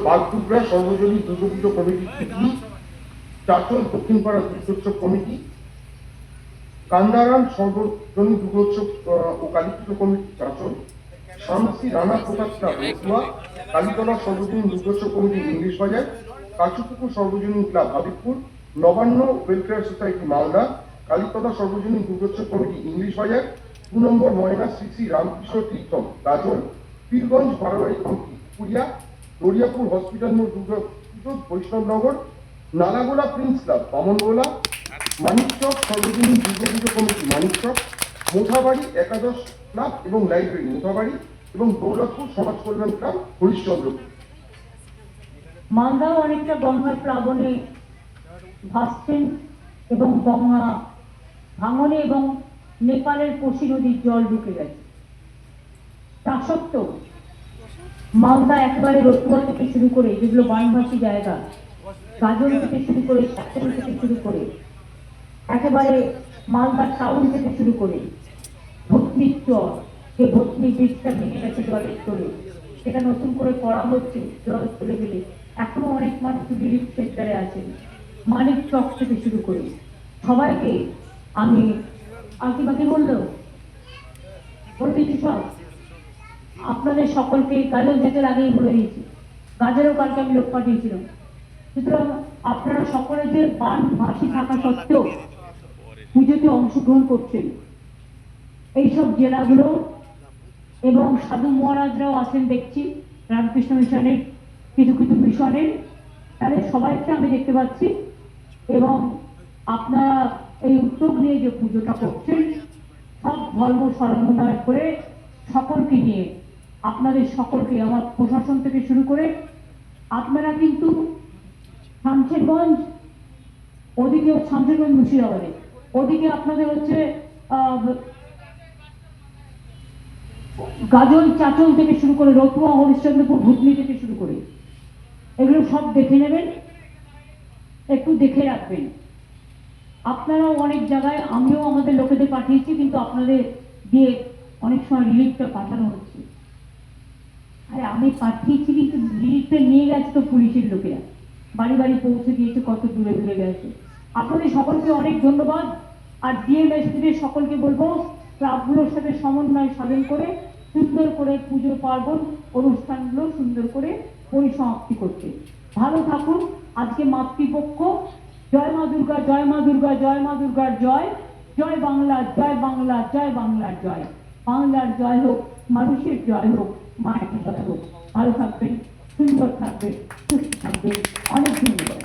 বাগডুগরা সর্বজনীন দুর্গাপুজো কমিটির তিতলি, চাচল দক্ষিণপাড়া দুর্গোৎসব কমিটি, কান্দারাম সর্বজনীন দুর্গোৎসব ও কালীপুজো কমিটি চাচল, শামসি রানা প্রসাদ ক্লাব রতুয়া, কালীতলা সর্বজনীন দুর্গোৎসব কমিটি ইংলিশ বাজার, কাছুপুকুর সর্বজনীন club Habibpur, Nabanna welfare society Malda, Kalitala সর্বজনীন দুর্গোৎসব কমিটি ইংলিশ বাজার, 2 নম্বর ময়না শ্রী শ্রী রামকৃষ্ণ তীর্থম গাজল, পীরগঞ্জ বারোয়ারি কমিটি পুরিয়া, দরিয়াপুর হসপিটাল মোড় দুর্গাপুজো বৈষ্ণবনগর, নালাগোলা প্রিন্স ক্লাব বামনগোলা, মানিকচক সর্বজনীন দুর্গাপুজো কমিটি মানিকচক, মোথাবাড়ি একাদশ ক্লাব এবং লাইব্রেরি মোথাবাড়ি এবং দৌলতপুর সমাজ কল্যাণ ক্লাব হরিশ্চন্দ্রপুর। মালদাও অনেকটা গঙ্গার প্লাবনে ভাসছেন এবং গঙ্গা ভাঙনে এবং নেপালের কোশি নদীর জল ঢুকে গেছে। তা সত্ত্বেও মালদা একেবারে রতুয়া থেকে শুরু করে, যেগুলো বানভাসী জায়গা, গাজল থেকে শুরু করে, চাকরি থেকে শুরু করে, একেবারে মালদা টাউন থেকে শুরু করে ভর্তির চর, যে ভর্তি বীজটা ভেঙে গেছে জলের তোলে, সেটা নতুন করে করা হচ্ছে। জল চলে গেলে এখনো অনেক মানুষ রিলিফ সেন্টারে আছেন। মানিক চক থেকে শুরু করে সবাইকে আমি আঁকিবাকি বললেও বলতেছি সব আপনাদের সকলকে গাজল যেতে আগেই বলে দিয়েছি। গাজলেও কালকে আমি লোক পাঠিয়েছিলাম। সুতরাং আপনারা সকলে যে বান ভাসি থাকা সত্ত্বেও পুজোতে অংশগ্রহণ করছেন, এইসব জেলাগুলো এবং সাধু মহারাজরাও আছেন দেখছি, রামকৃষ্ণ মিশনের কিছু কিছু মিশনের, তাদের সবাইকে আমি দেখতে পাচ্ছি। এবং আপনারা এই উদ্যোগ নিয়ে যে পুজোটা করছেন, সব ধর্ম সমন্বয় করে সকলকে নিয়ে, আপনাদের সকলকে, আমার প্রশাসন থেকে শুরু করে, আপনারা কিন্তু শামশেরগঞ্জ, ওদিকে শামশেরগঞ্জ মুর্শিদাবাদে, ওদিকে আপনাদের হচ্ছে গাজল চাচল থেকে শুরু করে রতুয়া হরিশ্চন্দ্রপুর ভুতনি থেকে শুরু করে, এগুলো সব দেখে নেবেন, একটু দেখে রাখবেন। আপনারাও অনেক জায়গায়, আমিও আমাদের লোকেদের পাঠিয়েছি, কিন্তু আপনাদের দিয়ে অনেক সময় রিলিফটা পাঠানো হচ্ছে। আরে আমি পাঠিয়েছি, কিন্তু রিলিফটা নিয়ে গেছে তো পুলিশের লোকেরা, বাড়ি বাড়ি পৌঁছে দিয়েছে, কত দূরে দূরে গেছে। আপনাদের সকলকে অনেক ধন্যবাদ। আর ডিএমএসপিদের সকলকে বলবো, ক্লাবগুলোর সাথে সমন্বয় সাধন করে সুন্দর করে পুজো পার্বণ অনুষ্ঠানগুলো সুন্দর করে পরিসমাপ্তি করতে। ভালো থাকুন। আজকে মাতৃপক্ষ। জয় মা দুর্গা, জয় মা দুর্গা, জয় মা দুর্গার জয়, জয় বাংলা, জয় বাংলা, জয় বাংলার জয়। বাংলার জয় হোক, মানুষের জয় হোক, মায়ের জয় হোক। ভালো থাকবেন, সুন্দর থাকবেন, সুস্থ থাকবেন। অনেক ধন্যবাদ।